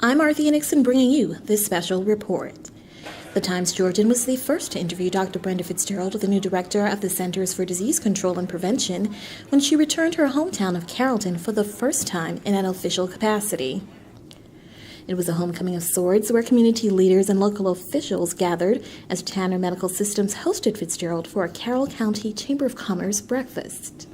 I'm Arthia Nixon bringing you this special report. The Times-Georgian was the first to interview Dr. Brenda Fitzgerald, the new director of the Centers for Disease Control and Prevention, when she returned to her hometown of Carrollton for the first time in an official capacity. It was a homecoming of sorts where community leaders and local officials gathered as Tanner Medical Systems hosted Fitzgerald for a Carroll County Chamber of Commerce breakfast.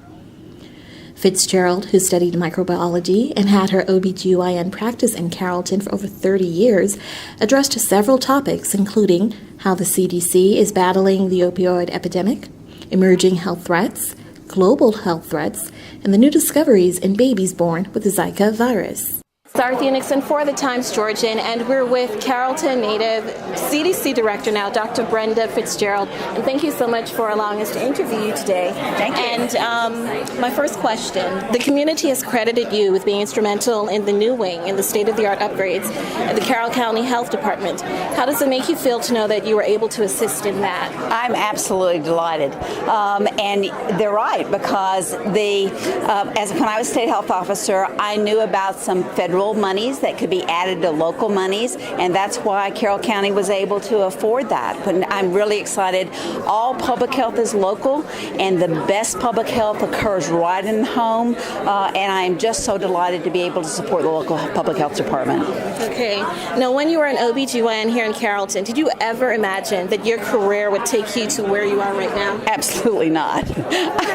Fitzgerald, who studied microbiology and had her OBGYN practice in Carrollton for over 30 years, addressed several topics, including how the CDC is battling the opioid epidemic, emerging health threats, global health threats, and the new discoveries in babies born with the Zika virus. It's Arthia Nixon for the Times-Georgian, and we're with Carrollton native CDC Director now, Dr. Brenda Fitzgerald. And thank you so much for allowing us to interview you today. Thank you. And my first question, the community has credited you with being instrumental in the new wing, in the state-of-the-art upgrades at the Carroll County Health Department. How does it make you feel to know that you were able to assist in that? I'm absolutely delighted. And they're right, because as when I was state health officer, I knew about some federal monies that could be added to local monies, and that's why Carroll County was able to afford that. But I'm really excited. All public health is local, and the best public health occurs right in the home, and I'm just so delighted to be able to support the local public health department. Okay. Now, when you were an OBGYN here in Carrollton, did you ever imagine that your career would take you to where you are right now? Absolutely not.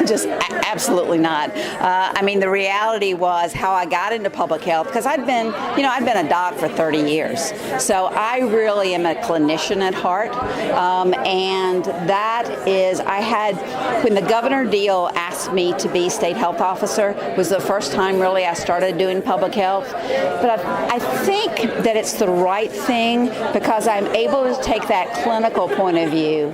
Just absolutely not. I mean, the reality was how I got into public health, because I'd been a doc for 30 years. So I really am a clinician at heart. And that is, when the governor deal asked me to be state health officer, was the first time really I started doing public health. But I think that it's the right thing, because I'm able to take that clinical point of view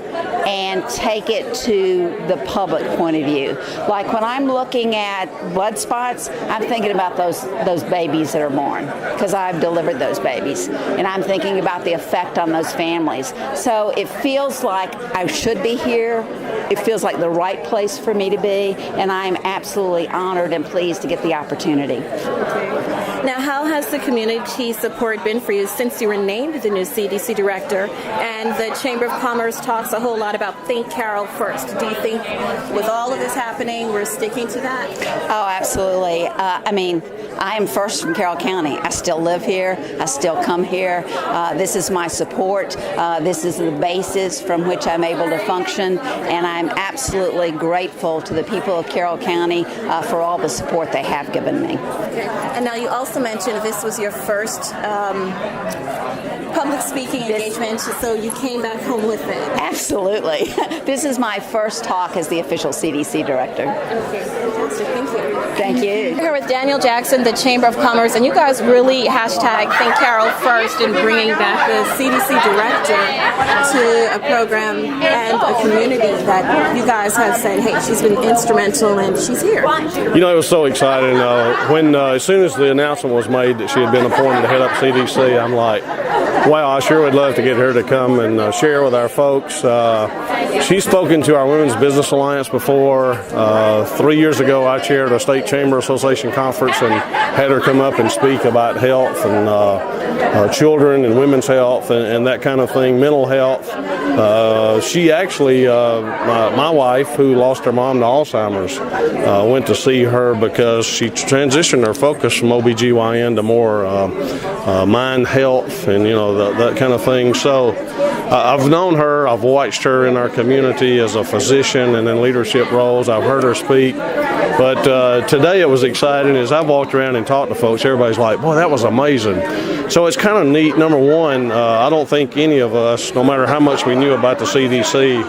and take it to the public point of view. Like when I'm looking at blood spots, I'm thinking about those babies that are born, because I've delivered those babies, and I'm thinking about the effect on those families. So it feels like I should be here. It feels like the right place for me to be, and I'm absolutely honored and pleased to get the opportunity. Okay. Now, how has the community support been for you since you were named the new CDC director? And the Chamber of Commerce talks a whole lot about Think Carroll First. Do you think with all of this happening, we're sticking to that? Oh, absolutely. I am first from Carroll County. I still live here. I still come here. This is my support. This is the basis from which I'm able to function, and I'm absolutely grateful to the people of Carroll County for all the support they have given me. Okay. And now you also mentioned this was your first public speaking engagement, so you came back home with it. Absolutely. This is my first talk as the official CDC director. Okay, fantastic. Thank you. Thank you. We're here with Daniel Jackson, the Chamber of Commerce, and you guys really hashtag Think Carroll First in bringing back the CDC director to a program and a community that you guys have said, hey, she's been instrumental and she's here. You know, it was so exciting. As soon as the announcement was made that she had been appointed to head up CDC, I'm like, wow, I sure would love to get her to come and share with our folks. She's spoken to our Women's Business Alliance before. 3 years ago, I chaired a State Chamber Association conference and had her come up and speak about health and children and women's health and that kind of thing, mental health. She actually, my wife, who lost her mom to Alzheimer's, went to see her because she transitioned her focus from OBGYN to more mind health and, that kind of thing. So I've known her, I've watched her in our community as a physician and in leadership roles. I've heard her speak. But today it was exciting. As I walked around and talked to folks, everybody's like, boy, that was amazing. So it's kind of neat. Number one, I don't think any of us, no matter how much we knew about the CDC,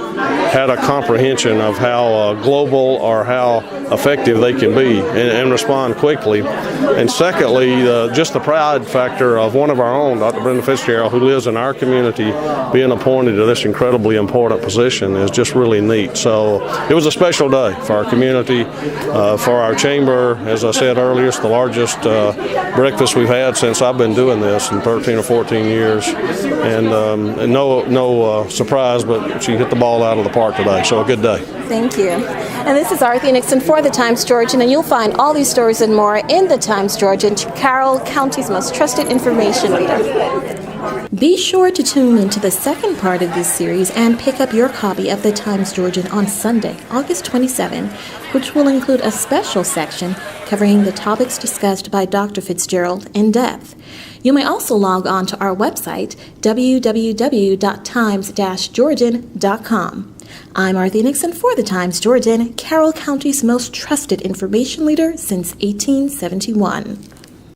had a comprehension of how global or how effective they can be and respond quickly. And secondly, just the pride factor of one of our own, Dr. Brenda Fitzgerald, who lives in our community, being appointed to this incredibly important position is just really neat. So it was a special day for our community, for our chamber. As I said earlier, it's the largest breakfast we've had since I've been doing this in 13 or 14 years. And no surprise, but she hit the ball out of the park today. So a good day. Thank you. And this is Arthia Nixon for the Times-Georgian, and you'll find all these stories and more in the Times-Georgian, Carroll County's most trusted information leader. Be sure to tune into the second part of this series and pick up your copy of the Times-Georgian on Sunday, August 27, which will include a special section covering the topics discussed by Dr. Fitzgerald in depth. You may also log on to our website, www.times-georgian.com. I'm Arthia Nixon for the Times-Georgian, Carroll County's most trusted information leader since 1871.